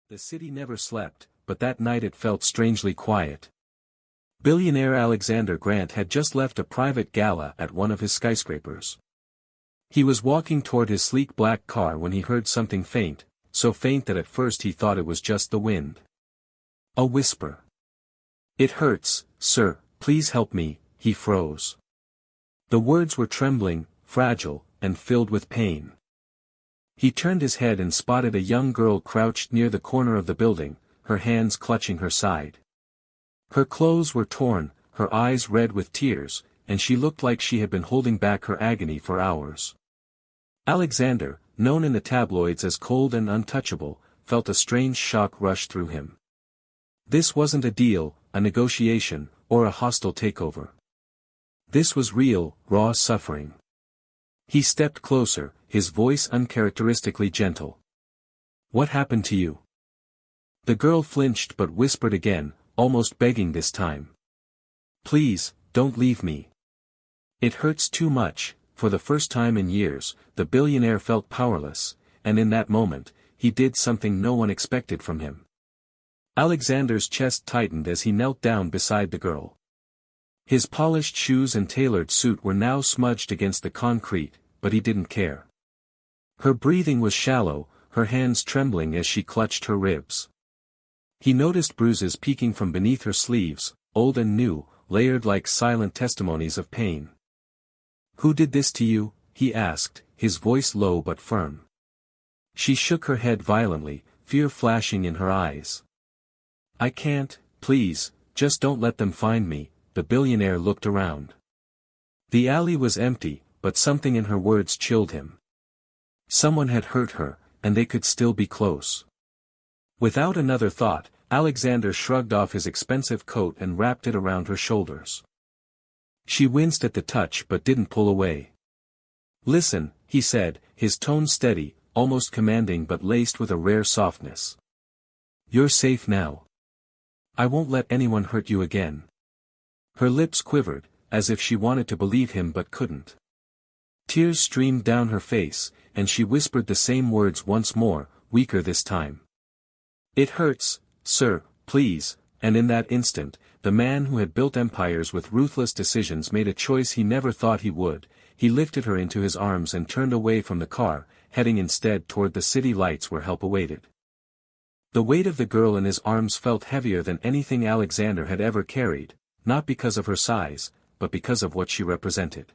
The city never slept, but that night it felt strangely quiet. Billionaire Alexander Grant had just left a private gala at one of his skyscrapers. He was walking toward his sleek black car when he heard something faint, so faint that at first he thought it was just the wind. A whisper. "It hurts, sir, please help me," he froze. The words were trembling, fragile, and filled with pain. He turned his head and spotted a young girl crouched near the corner of the building, her hands clutching her side. Her clothes were torn, her eyes red with tears, and she looked like she had been holding back her agony for hours. Alexander, known in the tabloids as cold and untouchable, felt a strange shock rush through him. This wasn't a deal, a negotiation, or a hostile takeover. This was real, raw suffering. He stepped closer, his voice uncharacteristically gentle. "What happened to you?" The girl flinched but whispered again, almost begging this time. "Please, don't leave me. It hurts too much." For the first time in years, the billionaire felt powerless, and in that moment, he did something no one expected from him. Alexander's chest tightened as he knelt down beside the girl. His polished shoes and tailored suit were now smudged against the concrete, but he didn't care. Her breathing was shallow, her hands trembling as she clutched her ribs. He noticed bruises peeking from beneath her sleeves, old and new, layered like silent testimonies of pain. "Who did this to you?" he asked, his voice low but firm. She shook her head violently, fear flashing in her eyes. "I can't, please, just don't let them find me." The billionaire looked around. The alley was empty, but something in her words chilled him. Someone had hurt her, and they could still be close. Without another thought, Alexander shrugged off his expensive coat and wrapped it around her shoulders. She winced at the touch but didn't pull away. "Listen," he said, his tone steady, almost commanding but laced with a rare softness. "You're safe now. I won't let anyone hurt you again." Her lips quivered, as if she wanted to believe him but couldn't. Tears streamed down her face, and she whispered the same words once more, weaker this time. "It hurts, sir, please," and in that instant, the man who had built empires with ruthless decisions made a choice he never thought he would. He lifted her into his arms and turned away from the car, heading instead toward the city lights where help awaited. The weight of the girl in his arms felt heavier than anything Alexander had ever carried, not because of her size, but because of what she represented.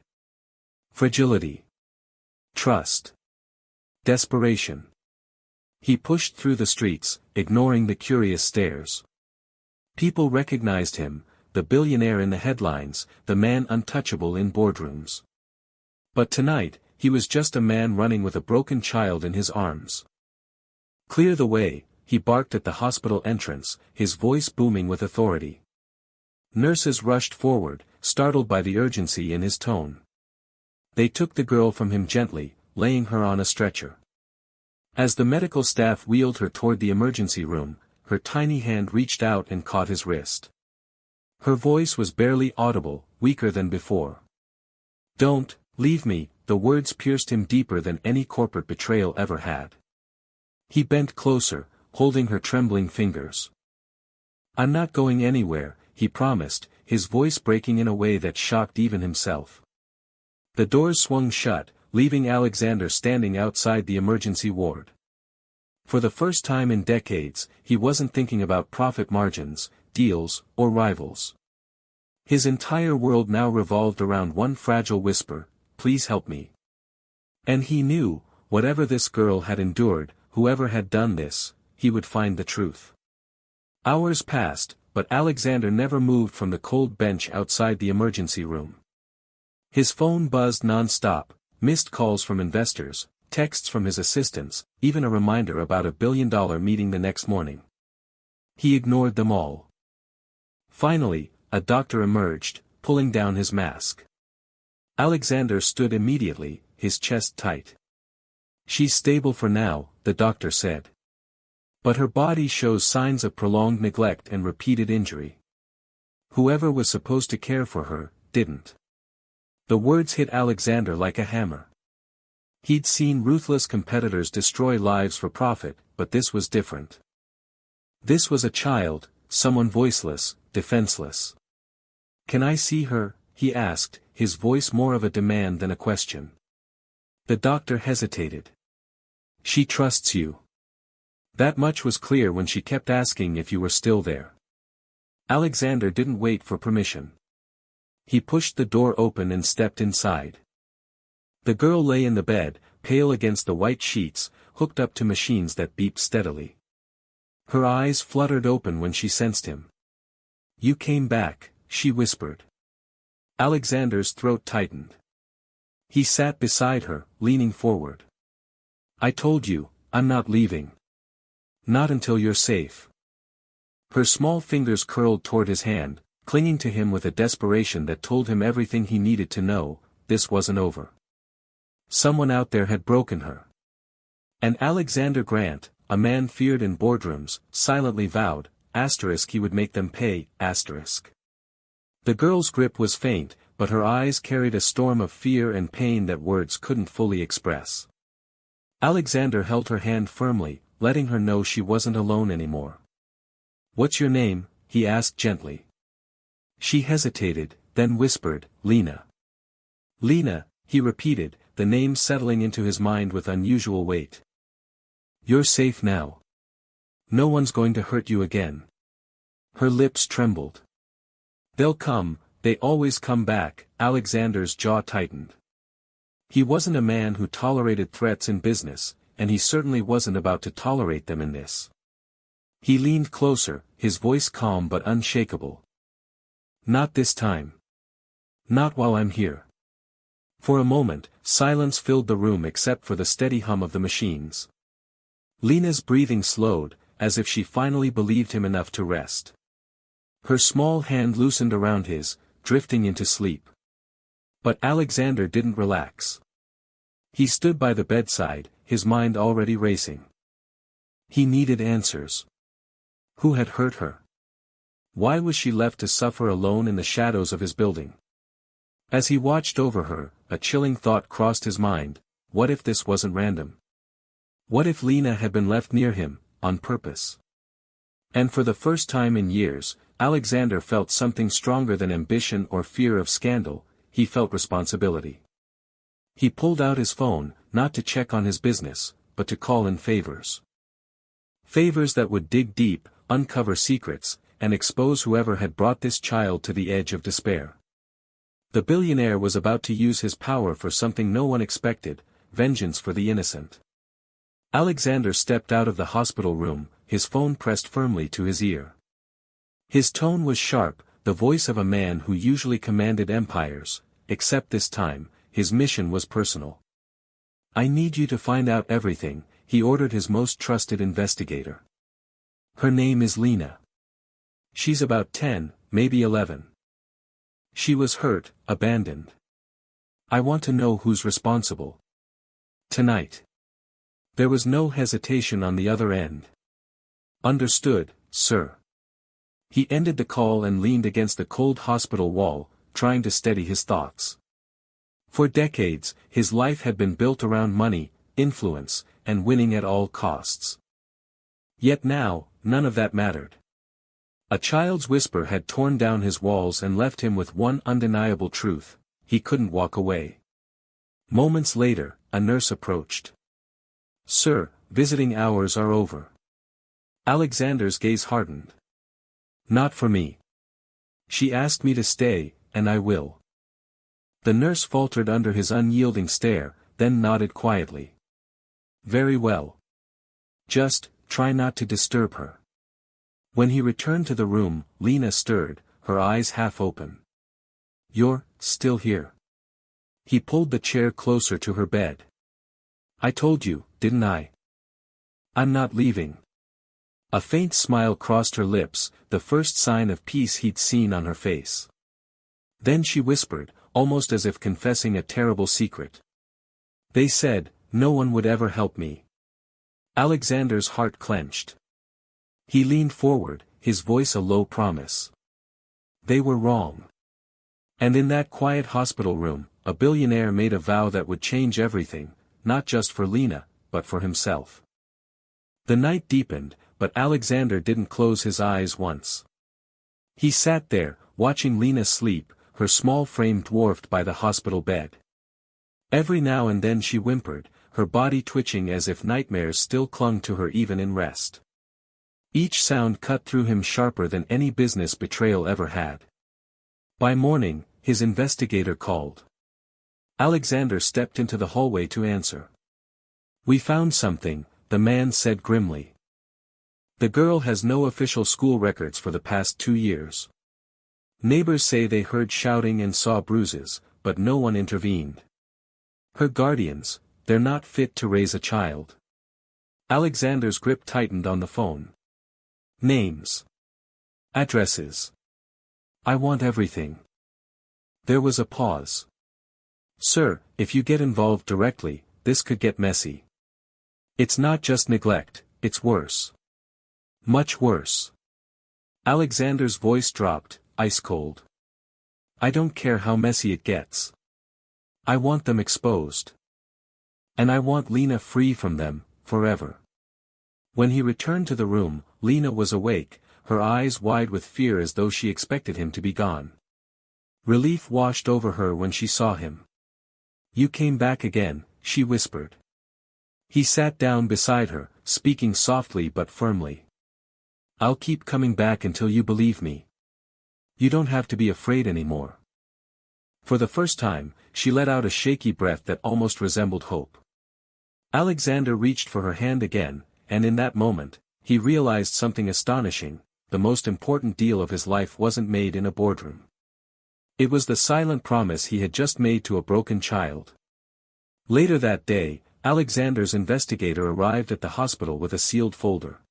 Fragility. Trust. Desperation. He pushed through the streets, ignoring the curious stares. People recognized him, the billionaire in the headlines, the man untouchable in boardrooms. But tonight, he was just a man running with a broken child in his arms. "Clear the way," he barked at the hospital entrance, his voice booming with authority. Nurses rushed forward, startled by the urgency in his tone. They took the girl from him gently, laying her on a stretcher. As the medical staff wheeled her toward the emergency room, her tiny hand reached out and caught his wrist. Her voice was barely audible, weaker than before. "Don't leave me," the words pierced him deeper than any corporate betrayal ever had. He bent closer, holding her trembling fingers. "I'm not going anywhere," he promised, his voice breaking in a way that shocked even himself. The doors swung shut, leaving Alexander standing outside the emergency ward. For the first time in decades, he wasn't thinking about profit margins, deals, or rivals. His entire world now revolved around one fragile whisper, "Please help me." And he knew, whatever this girl had endured, whoever had done this, he would find the truth. Hours passed, but Alexander never moved from the cold bench outside the emergency room. His phone buzzed non-stop, missed calls from investors, texts from his assistants, even a reminder about a billion-dollar meeting the next morning. He ignored them all. Finally, a doctor emerged, pulling down his mask. Alexander stood immediately, his chest tight. "She's stable for now," the doctor said. "But her body shows signs of prolonged neglect and repeated injury. Whoever was supposed to care for her, didn't." The words hit Alexander like a hammer. He'd seen ruthless competitors destroy lives for profit, but this was different. This was a child, someone voiceless, defenseless. "Can I see her?" he asked, his voice more of a demand than a question. The doctor hesitated. "She trusts you." That much was clear when she kept asking if you were still there. Alexander didn't wait for permission. He pushed the door open and stepped inside. The girl lay in the bed, pale against the white sheets, hooked up to machines that beeped steadily. Her eyes fluttered open when she sensed him. "You came back," she whispered. Alexander's throat tightened. He sat beside her, leaning forward. "I told you, I'm not leaving. Not until you're safe." Her small fingers curled toward his hand, clinging to him with a desperation that told him everything he needed to know. This wasn't over. Someone out there had broken her. And Alexander Grant, a man feared in boardrooms, silently vowed, he would make them pay, The girl's grip was faint, but her eyes carried a storm of fear and pain that words couldn't fully express. Alexander held her hand firmly, letting her know she wasn't alone anymore. "What's your name?" he asked gently. She hesitated, then whispered, "Lena." "Lena," he repeated, the name settling into his mind with unusual weight. "You're safe now. No one's going to hurt you again." Her lips trembled. "They'll come, they always come back." Alexander's jaw tightened. He wasn't a man who tolerated threats in business, and he certainly wasn't about to tolerate them in this. He leaned closer, his voice calm but unshakable. "Not this time. Not while I'm here." For a moment, silence filled the room except for the steady hum of the machines. Lena's breathing slowed, as if she finally believed him enough to rest. Her small hand loosened around his, drifting into sleep. But Alexander didn't relax. He stood by the bedside, his mind already racing. He needed answers. Who had hurt her? Why was she left to suffer alone in the shadows of his building? As he watched over her, a chilling thought crossed his mind: what if this wasn't random? What if Lena had been left near him, on purpose? And for the first time in years, Alexander felt something stronger than ambition or fear of scandal. He felt responsibility. He pulled out his phone, not to check on his business, but to call in favors. Favors that would dig deep, uncover secrets, and expose whoever had brought this child to the edge of despair. The billionaire was about to use his power for something no one expected: vengeance for the innocent. Alexander stepped out of the hospital room, his phone pressed firmly to his ear. His tone was sharp, the voice of a man who usually commanded empires, except this time, his mission was personal. "I need you to find out everything," he ordered his most trusted investigator. "Her name is Lena. She's about 10, maybe 11. She was hurt, abandoned. I want to know who's responsible. Tonight." There was no hesitation on the other end. "Understood, sir." He ended the call and leaned against the cold hospital wall, trying to steady his thoughts. For decades, his life had been built around money, influence, and winning at all costs. Yet now, none of that mattered. A child's whisper had torn down his walls and left him with one undeniable truth: he couldn't walk away. Moments later, a nurse approached. "Sir, visiting hours are over." Alexander's gaze hardened. "Not for me. She asked me to stay, and I will." The nurse faltered under his unyielding stare, then nodded quietly. "Very well. Just, try not to disturb her." When he returned to the room, Lena stirred, her eyes half open. "You're still here?" He pulled the chair closer to her bed. "I told you, didn't I? I'm not leaving." A faint smile crossed her lips, the first sign of peace he'd seen on her face. Then she whispered, almost as if confessing a terrible secret. "They said, no one would ever help me." Alexander's heart clenched. He leaned forward, his voice a low promise. They were wrong. And in that quiet hospital room, a billionaire made a vow that would change everything, not just for Lena, but for himself. The night deepened, but Alexander didn't close his eyes once. He sat there, watching Lena sleep, her small frame dwarfed by the hospital bed. Every now and then she whimpered, her body twitching as if nightmares still clung to her even in rest. Each sound cut through him sharper than any business betrayal ever had. By morning, his investigator called. Alexander stepped into the hallway to answer. "We found something," the man said grimly. "The girl has no official school records for the past 2 years. Neighbors say they heard shouting and saw bruises, but no one intervened. Her guardians, they're not fit to raise a child." Alexander's grip tightened on the phone. "Names. Addresses. I want everything." There was a pause. "Sir, if you get involved directly, this could get messy. It's not just neglect, it's worse. Much worse." Alexander's voice dropped, ice cold. "I don't care how messy it gets. I want them exposed. And I want Lena free from them, forever." When he returned to the room, Lena was awake, her eyes wide with fear as though she expected him to be gone. Relief washed over her when she saw him. "You came back again," she whispered. He sat down beside her, speaking softly but firmly. "I'll keep coming back until you believe me. You don't have to be afraid anymore." For the first time, she let out a shaky breath that almost resembled hope. Alexander reached for her hand again, and in that moment, he realized something astonishing: the most important deal of his life wasn't made in a boardroom. It was the silent promise he had just made to a broken child. Later that day, Alexander's investigator arrived at the hospital with a sealed folder.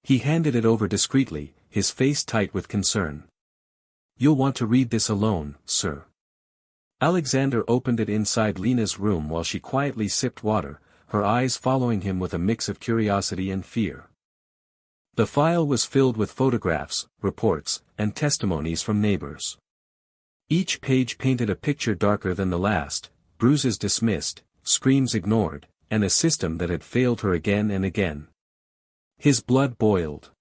He handed it over discreetly, his face tight with concern. "You'll want to read this alone, sir." Alexander opened it inside Lena's room while she quietly sipped water, her eyes following him with a mix of curiosity and fear. The file was filled with photographs, reports, and testimonies from neighbors. Each page painted a picture darker than the last: bruises dismissed, screams ignored, and a system that had failed her again and again. His blood boiled.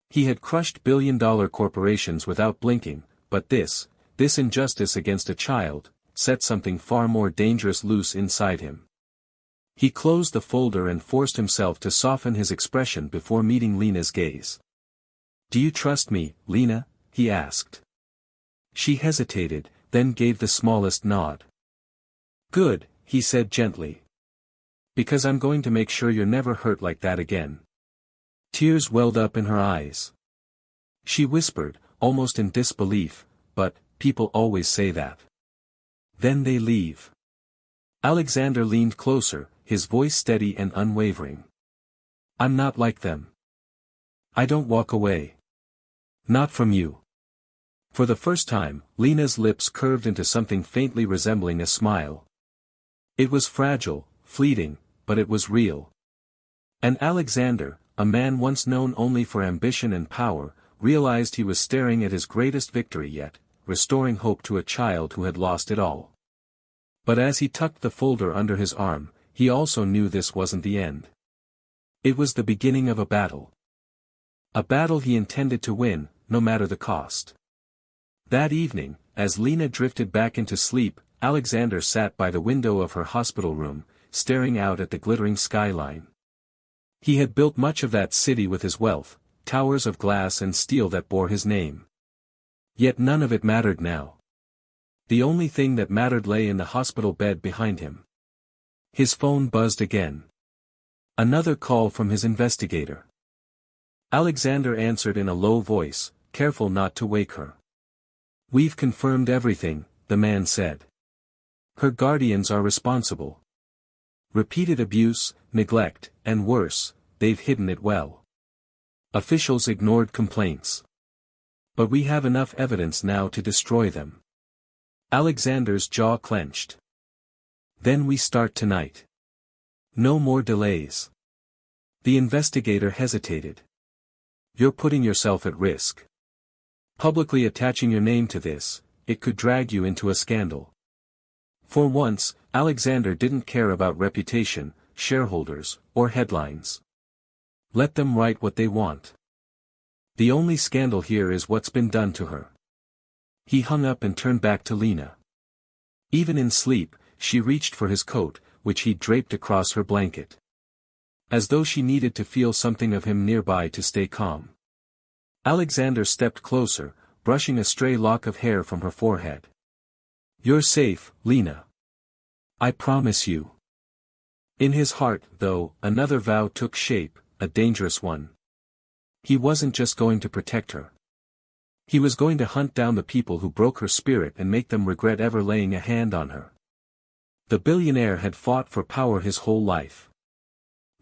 He had crushed billion-dollar corporations without blinking, but this injustice against a child, set something far more dangerous loose inside him. He closed the folder and forced himself to soften his expression before meeting Lena's gaze. "Do you trust me, Lena?" he asked. She hesitated, then gave the smallest nod. "Good," he said gently. "Because I'm going to make sure you're never hurt like that again." Tears welled up in her eyes. She whispered, almost in disbelief, "But, people always say that. Then they leave." Alexander leaned closer, his voice steady and unwavering. "I'm not like them. I don't walk away. Not from you." For the first time, Lena's lips curved into something faintly resembling a smile. It was fragile, fleeting, but it was real. And Alexander, a man once known only for ambition and power, realized he was staring at his greatest victory yet, restoring hope to a child who had lost it all. But as he tucked the folder under his arm, he also knew this wasn't the end. It was the beginning of a battle. A battle he intended to win, no matter the cost. That evening, as Lena drifted back into sleep, Alexander sat by the window of her hospital room, staring out at the glittering skyline. He had built much of that city with his wealth, towers of glass and steel that bore his name. Yet none of it mattered now. The only thing that mattered lay in the hospital bed behind him. His phone buzzed again. Another call from his investigator. Alexander answered in a low voice, careful not to wake her. "We've confirmed everything," the man said. "Her guardians are responsible. Repeated abuse, neglect, and worse, they've hidden it well. Officials ignored complaints. But we have enough evidence now to destroy them." Alexander's jaw clenched. "Then we start tonight. No more delays." The investigator hesitated. "You're putting yourself at risk. Publicly attaching your name to this, it could drag you into a scandal." For once, Alexander didn't care about reputation, shareholders, or headlines. Let them write what they want. The only scandal here is what's been done to her. He hung up and turned back to Lena. Even in sleep, she reached for his coat, which he draped across her blanket. As though she needed to feel something of him nearby to stay calm. Alexander stepped closer, brushing a stray lock of hair from her forehead. You're safe, Lena. I promise you. In his heart, though, another vow took shape, a dangerous one. He wasn't just going to protect her. He was going to hunt down the people who broke her spirit and make them regret ever laying a hand on her. The billionaire had fought for power his whole life.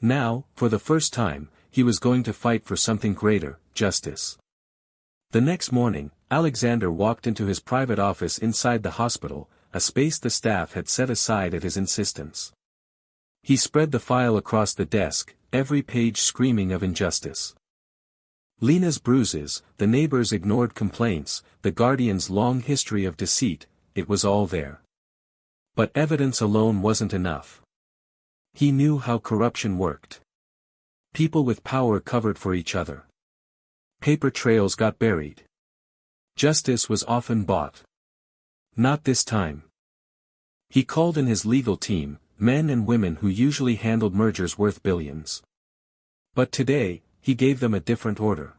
Now, for the first time, he was going to fight for something greater, justice. The next morning, Alexander walked into his private office inside the hospital, a space the staff had set aside at his insistence. He spread the file across the desk, every page screaming of injustice. Lena's bruises, the neighbors' ignored complaints, the guardian's long history of deceit, it was all there. But evidence alone wasn't enough. He knew how corruption worked. People with power covered for each other. Paper trails got buried. Justice was often bought. Not this time. He called in his legal team, men and women who usually handled mergers worth billions. But today, he gave them a different order.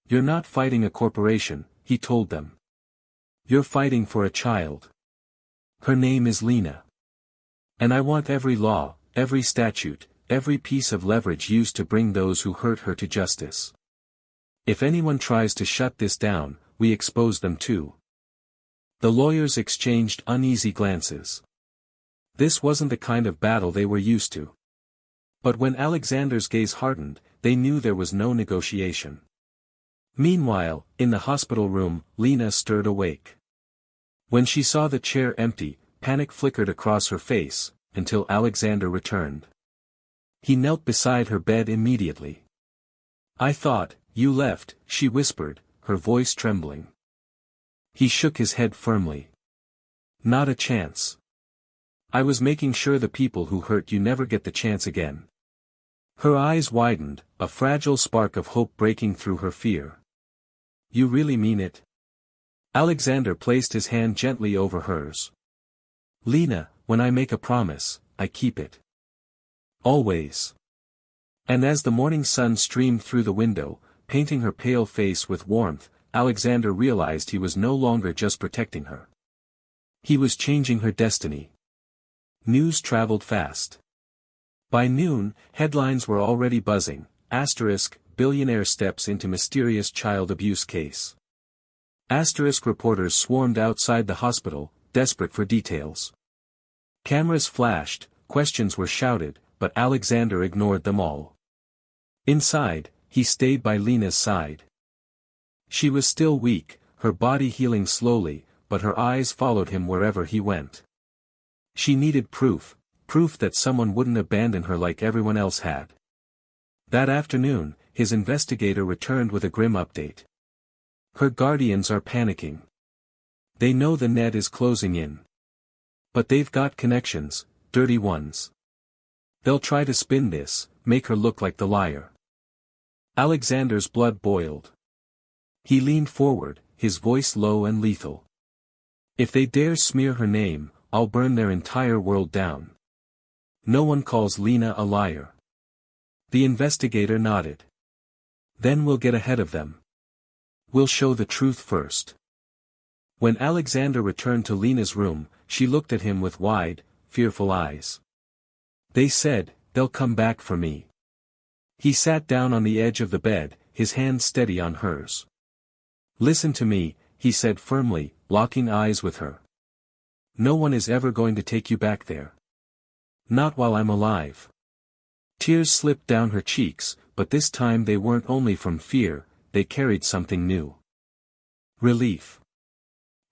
You're not fighting a corporation, he told them. You're fighting for a child. Her name is Lena. And I want every law, every statute, every piece of leverage used to bring those who hurt her to justice. If anyone tries to shut this down, we expose them too. The lawyers exchanged uneasy glances. This wasn't the kind of battle they were used to. But when Alexander's gaze hardened, they knew there was no negotiation. Meanwhile, in the hospital room, Lena stirred awake. When she saw the chair empty, panic flickered across her face, until Alexander returned. He knelt beside her bed immediately. I thought, you left, she whispered, her voice trembling. He shook his head firmly. Not a chance. I was making sure the people who hurt you never get the chance again. Her eyes widened, a fragile spark of hope breaking through her fear. You really mean it? Alexander placed his hand gently over hers. Lena, when I make a promise, I keep it. Always. And as the morning sun streamed through the window, painting her pale face with warmth, Alexander realized he was no longer just protecting her. He was changing her destiny. News traveled fast. By noon, headlines were already buzzing, asterisk, billionaire steps into mysterious child abuse case. Asterisk reporters swarmed outside the hospital, desperate for details. Cameras flashed, questions were shouted, but Alexander ignored them all. Inside, he stayed by Lena's side. She was still weak, her body healing slowly, but her eyes followed him wherever he went. She needed proof that someone wouldn't abandon her like everyone else had. That afternoon, his investigator returned with a grim update. Her guardians are panicking. They know the net is closing in. But they've got connections, dirty ones. They'll try to spin this, make her look like the liar. Alexander's blood boiled. He leaned forward, his voice low and lethal. If they dare smear her name, I'll burn their entire world down. No one calls Lena a liar. The investigator nodded. Then we'll get ahead of them. We'll show the truth first. When Alexander returned to Lena's room, she looked at him with wide, fearful eyes. They said, they'll come back for me. He sat down on the edge of the bed, his hand steady on hers. Listen to me, he said firmly, locking eyes with her. No one is ever going to take you back there. Not while I'm alive. Tears slipped down her cheeks, but this time they weren't only from fear, they carried something new. Relief.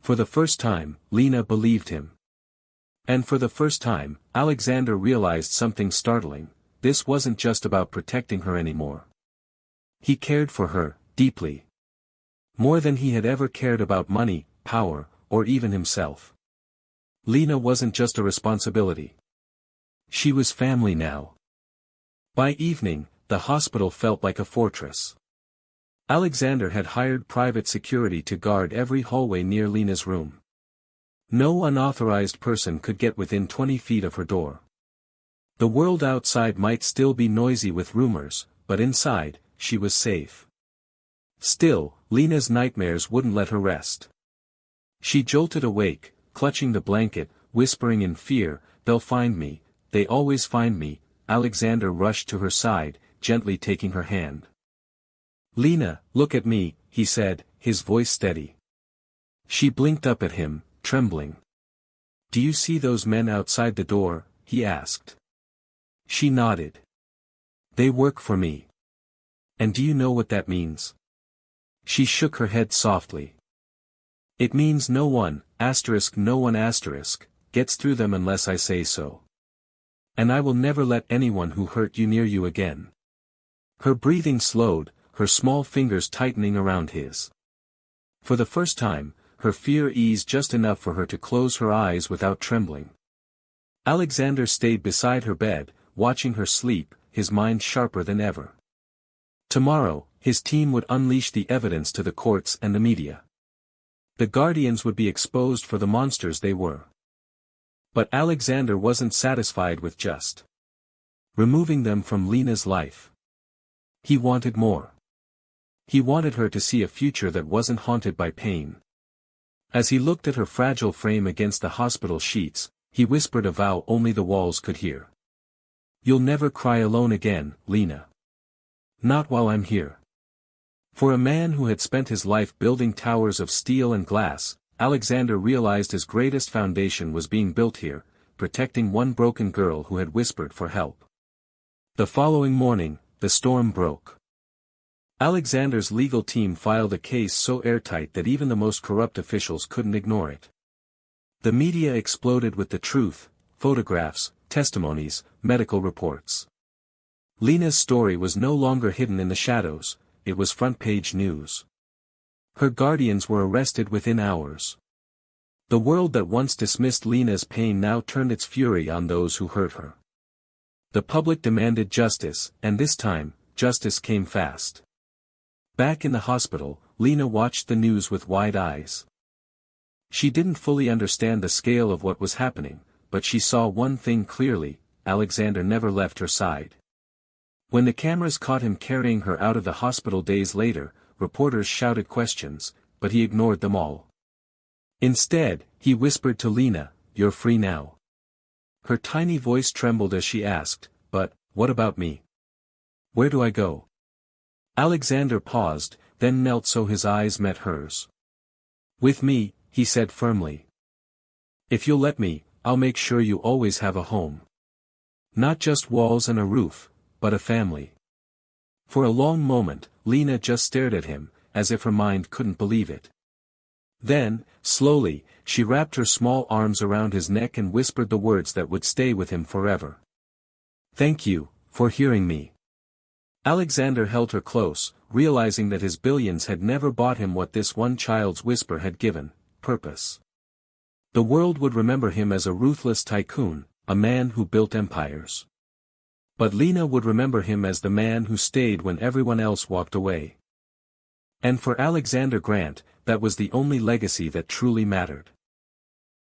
For the first time, Lena believed him. And for the first time, Alexander realized something startling, this wasn't just about protecting her anymore. He cared for her, deeply. More than he had ever cared about money, power, or even himself. Lena wasn't just a responsibility. She was family now. By evening, the hospital felt like a fortress. Alexander had hired private security to guard every hallway near Lena's room. No unauthorized person could get within 20 feet of her door. The world outside might still be noisy with rumors, but inside, she was safe. Still, Lena's nightmares wouldn't let her rest. She jolted awake, clutching the blanket, whispering in fear, "They'll find me, they always find me." Alexander rushed to her side, gently taking her hand. "Lena, look at me," he said, his voice steady. She blinked up at him, trembling. "Do you see those men outside the door?" he asked. She nodded. "They work for me. And do you know what that means?" She shook her head softly. "It means no one, no one gets through them unless I say so. And I will never let anyone who hurt you near you again." Her breathing slowed, her small fingers tightening around his. For the first time, her fear eased just enough for her to close her eyes without trembling. Alexander stayed beside her bed, watching her sleep, his mind sharper than ever. Tomorrow, his team would unleash the evidence to the courts and the media. The Guardians would be exposed for the monsters they were. But Alexander wasn't satisfied with just removing them from Lena's life. He wanted more. He wanted her to see a future that wasn't haunted by pain. As he looked at her fragile frame against the hospital sheets, he whispered a vow only the walls could hear. "You'll never cry alone again, Lena. Not while I'm here." For a man who had spent his life building towers of steel and glass, Alexander realized his greatest foundation was being built here, protecting one broken girl who had whispered for help. The following morning, the storm broke. Alexander's legal team filed a case so airtight that even the most corrupt officials couldn't ignore it. The media exploded with the truth, photographs, testimonies, medical reports. Lena's story was no longer hidden in the shadows, it was front-page news. Her guardians were arrested within hours. The world that once dismissed Lena's pain now turned its fury on those who hurt her. The public demanded justice, and this time, justice came fast. Back in the hospital, Lena watched the news with wide eyes. She didn't fully understand the scale of what was happening, but she saw one thing clearly: Alexander never left her side. When the cameras caught him carrying her out of the hospital days later, reporters shouted questions, but he ignored them all. Instead, he whispered to Lena, "You're free now." Her tiny voice trembled as she asked, "But, what about me? Where do I go?" Alexander paused, then knelt so his eyes met hers. "With me," he said firmly. "If you'll let me, I'll make sure you always have a home. Not just walls and a roof, but a family." For a long moment, Lena just stared at him, as if her mind couldn't believe it. Then, slowly, she wrapped her small arms around his neck and whispered the words that would stay with him forever. "Thank you, for hearing me." Alexander held her close, realizing that his billions had never bought him what this one child's whisper had given: purpose. The world would remember him as a ruthless tycoon, a man who built empires. But Lena would remember him as the man who stayed when everyone else walked away. And for Alexander Grant, that was the only legacy that truly mattered.